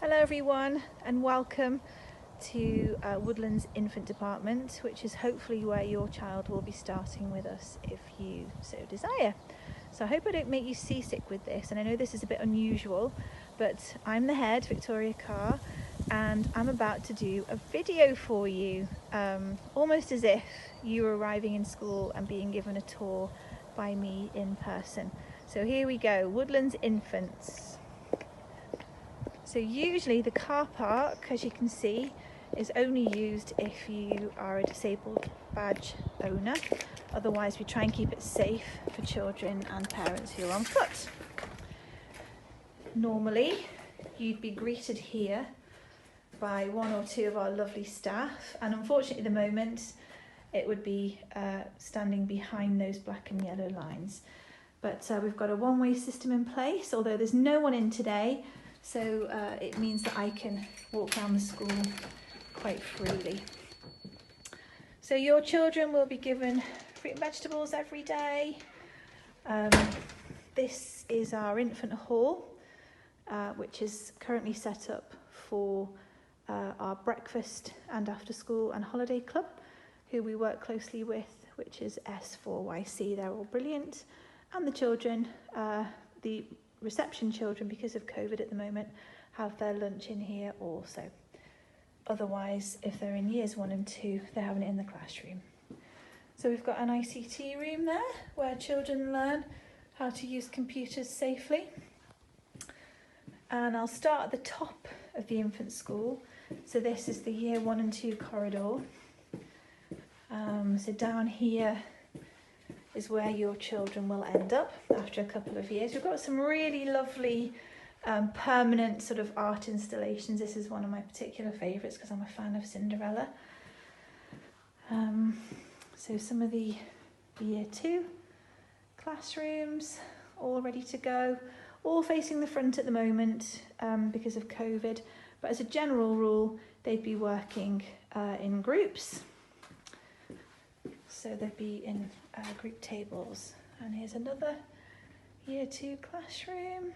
Hello everyone and welcome to Woodlands Infant Department, which is hopefully where your child will be starting with us if you so desire. So I hope I don't make you seasick with this, and I know this is a bit unusual, but I'm the head, Victoria Carr, and I'm about to do a video for you, almost as if you were arriving in school and being given a tour by me in person. So here we go, Woodlands Infants. So usually the car park, as you can see, is only used if you are a disabled badge owner. Otherwise we try and keep it safe for children and parents who are on foot. Normally you'd be greeted here by one or two of our lovely staff, and unfortunately at the moment it would be standing behind those black and yellow lines. But we've got a one-way system in place, although there's no one in today. So it means that I can walk around the school quite freely. So your children will be given fruit and vegetables every day. This is our infant hall, which is currently set up for our breakfast and after school and holiday club, who we work closely with, which is S4YC. They're all brilliant. And the children, the reception children, because of COVID at the moment, have their lunch in here also. Otherwise, if they're in years 1 and 2, they're having it in the classroom. So we've got an ICT room there where children learn how to use computers safely. And I'll start at the top of the infant school. So this is the year 1 and 2 corridor. So down here is where your children will end up after a couple of years. We've got some really lovely permanent sort of art installations. This is one of my particular favourites because I'm a fan of Cinderella. So some of the year 2 classrooms all ready to go, all facing the front at the moment because of COVID, but as a general rule they'd be working in groups. So they'd be in group tables. And here's another year 2 classroom.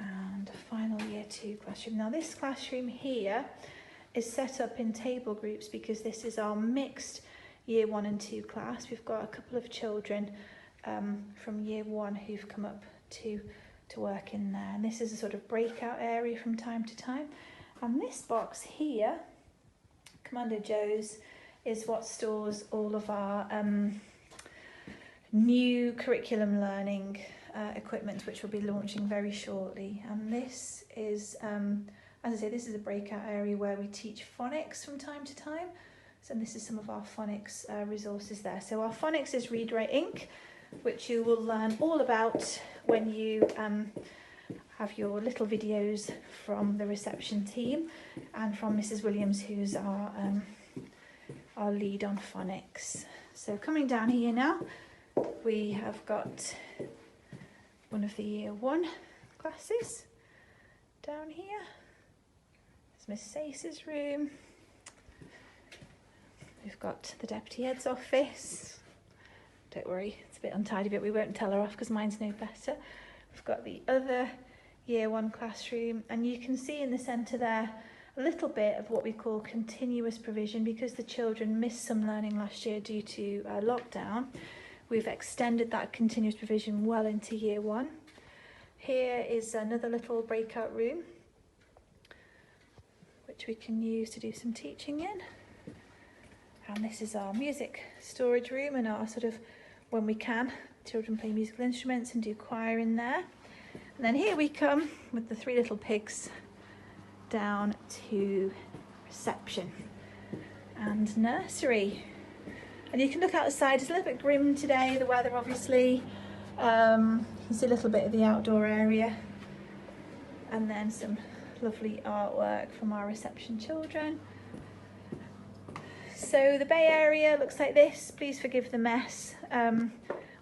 And a final year 2 classroom. Now this classroom here is set up in table groups because this is our mixed year 1 and 2 class. We've got a couple of children from year 1 who've come up to work in there. And this is a sort of breakout area from time to time. And this box here, Commando Joe's, is what stores all of our new curriculum learning equipment, which will be launching very shortly. And this is, as I say, this is a breakout area where we teach phonics from time to time. So this is some of our phonics resources there. So our phonics is Read, Write, Ink, which you will learn all about when you have your little videos from the reception team and from Mrs. Williams, who's our lead on phonics. So coming down here now, we have got one of the year 1 classes down here. There's Miss Sace's room. We've got the deputy head's office. Don't worry, it's a bit untidy, but we won't tell her off because mine's no better. We've got the other year 1 classroom, and you can see in the centre there a little bit of what we call continuous provision because the children missed some learning last year due to lockdown. We've extended that continuous provision well into year 1. Here is another little breakout room which we can use to do some teaching in, and this is our music storage room and our sort of, when we can, children play musical instruments and do choir in there. And then here we come with the 3 little pigs down to reception and nursery. And you can look outside, it's a little bit grim today, the weather obviously. You can see a little bit of the outdoor area. And then some lovely artwork from our reception children. So the bay area looks like this. Please forgive the mess.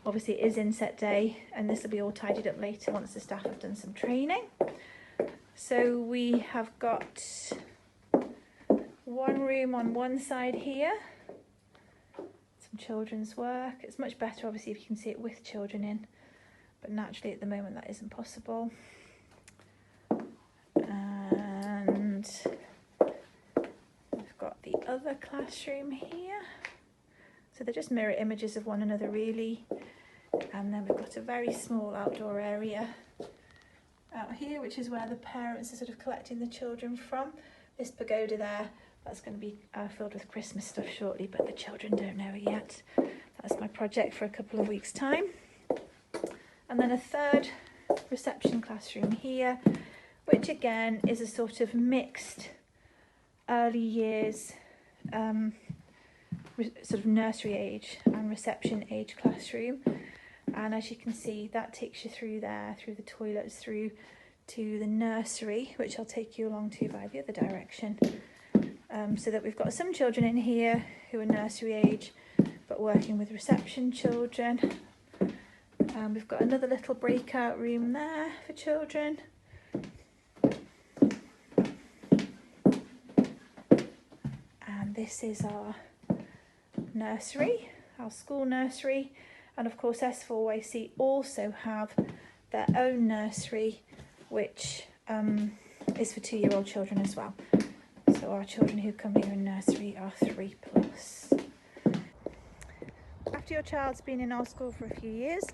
Obviously it is inset day and this will be all tidied up later once the staff have done some training. So we have got one room on one side here, some children's work. It's much better obviously if you can see it with children in, but naturally at the moment that isn't possible. And we've got the other classroom here. So they're just mirror images of one another really. And then we've got a very small outdoor area out here, which is where the parents are sort of collecting the children from. This pagoda there, that's going to be filled with Christmas stuff shortly, but the children don't know it yet. That's my project for a couple of weeks' time. And then a third reception classroom here, which again is a sort of mixed early years, sort of nursery age and reception age classroom. And as you can see, that takes you through there, through the toilets, through to the nursery, which I'll take you along to by the other direction. So that we've got some children in here who are nursery age, but working with reception children. We've got another little breakout room there for children. And this is our nursery, our school nursery. And of course S4YC also have their own nursery, which is for 2-year-old children as well. So our children who come here in nursery are 3+. After your child's been in our school for a few years,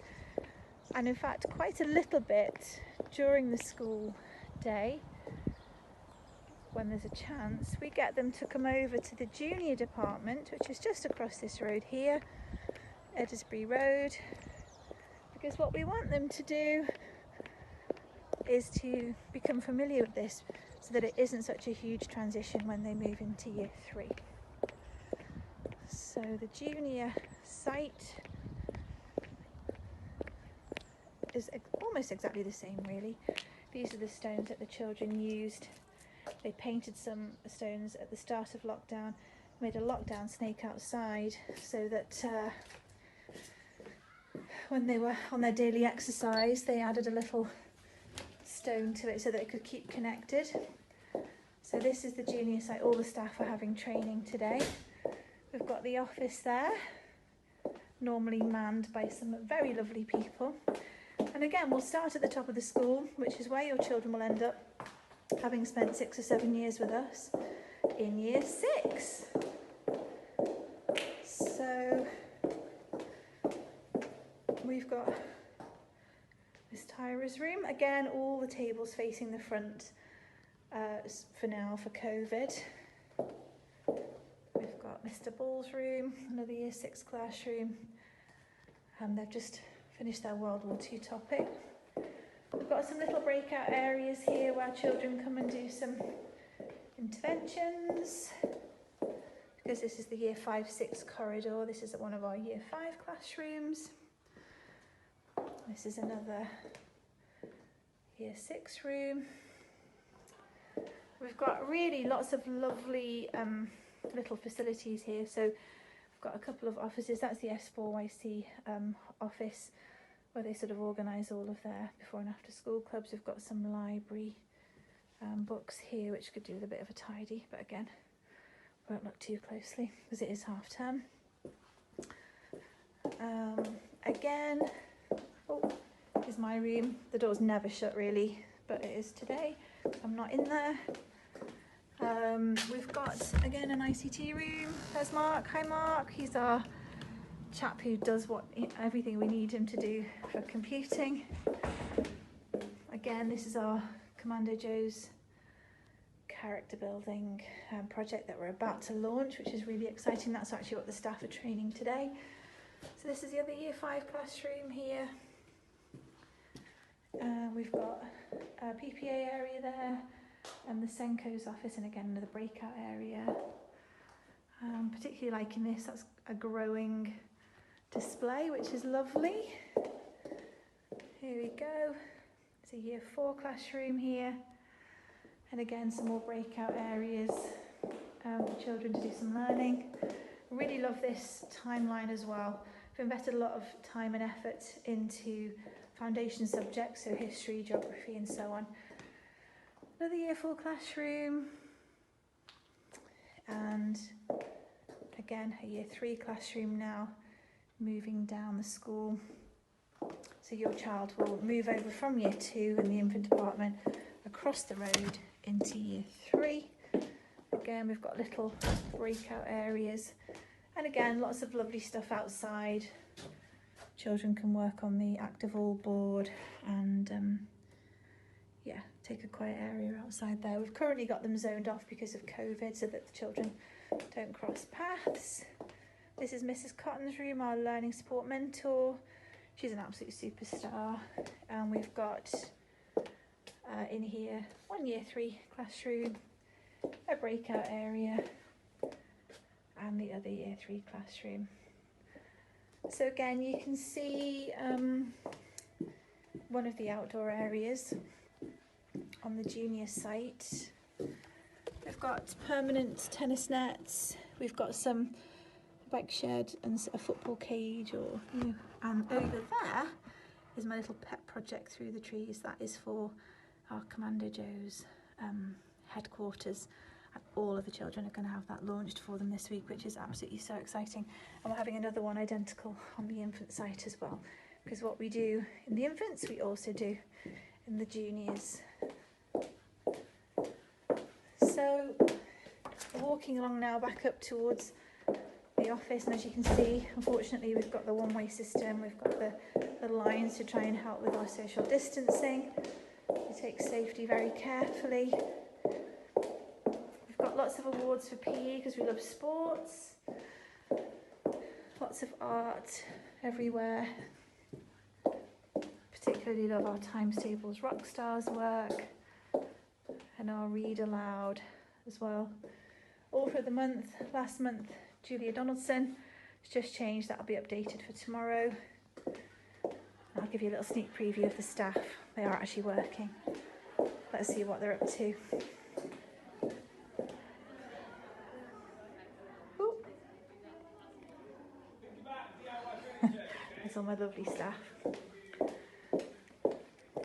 and in fact quite a little bit during the school day, when there's a chance, we get them to come over to the junior department, which is just across this road here, Edisbury Road, because what we want them to do is to become familiar with this so that it isn't such a huge transition when they move into year 3. So the junior site is almost exactly the same really. These are the stones that the children used. They painted some stones at the start of lockdown, made a lockdown snake outside so that when they were on their daily exercise they added a little stone to it so that it could keep connected. So this is the junior site. All the staff are having training today. We've got the office there, normally manned by some very lovely people. And again, we'll start at the top of the school, which is where your children will end up, having spent 6 or 7 years with us, in year 6. So we've got this Tyra's room. Again, all the tables facing the front for now for COVID. We've got Mr. Ball's room, another year 6 classroom. They've just finished their World War II topic. We've got some little breakout areas here where children come and do some interventions. Because this is the year 5-6 corridor, this is one of our year 5 classrooms. This is another year 6 room. We've got really lots of lovely little facilities here. So we've got a couple of offices. That's the S4YC office where they sort of organise all of their before and after school clubs. We've got some library books here which could do with a bit of a tidy, but again, won't look too closely because it is half term. Again, is my room. The door's never shut really, but it is today. I'm not in there. We've got again an ICT room. There's Mark. Hi Mark. He's our chap who does everything we need him to do for computing. Again, this is our Commando Joe's character building project that we're about to launch, which is really exciting. That's actually what the staff are training today. So this is the other year 5 classroom here. We've got a PPA area there and the Senko's office, and again another breakout area. Particularly liking this, that's a growing display which is lovely. Here we go. It's a year 4 classroom here, and again some more breakout areas for children to do some learning. I really love this timeline as well. I've invested a lot of time and effort into foundation subjects, so history, geography and so on. Another year 4 classroom, and again a year 3 classroom now, moving down the school. So So your child will move over from year 2 in the infant department across the road into year 3. Again, we've got little breakout areas, and again, lots of lovely stuff outside. Children can work on the Activall board and yeah, take a quiet area outside there. We've currently got them zoned off because of COVID so that the children don't cross paths. This is Mrs. Cotton's room, our learning support mentor. She's an absolute superstar. And we've got in here one year 3 classroom, a breakout area, and the other year 3 classroom. So again, you can see one of the outdoor areas on the junior site. We've got permanent tennis nets, we've got some bike shed and a football cage, or and over there is my little pet project through the trees. That is for our Commander Joe's headquarters, and all of the children are going to have that launched for them this week, which is absolutely so exciting. And we're having another one identical on the infant site as well, because what we do in the infants we also do in the juniors. So walking along now back up towards the office, and as you can see, unfortunately we've got the one-way system, we've got the lines to try and help with our social distancing. We take safety very carefully. We've got lots of awards for PE because we love sports. Lots of art everywhere. Particularly love our Times Tables Rockstars work and our Read Aloud as well. All for the month. Last month, Julia Donaldson has just changed. That'll be updated for tomorrow. I'll give you a little sneak preview of the staff. They are actually working. Let's see what they're up to. Ooh. There's all my lovely staff.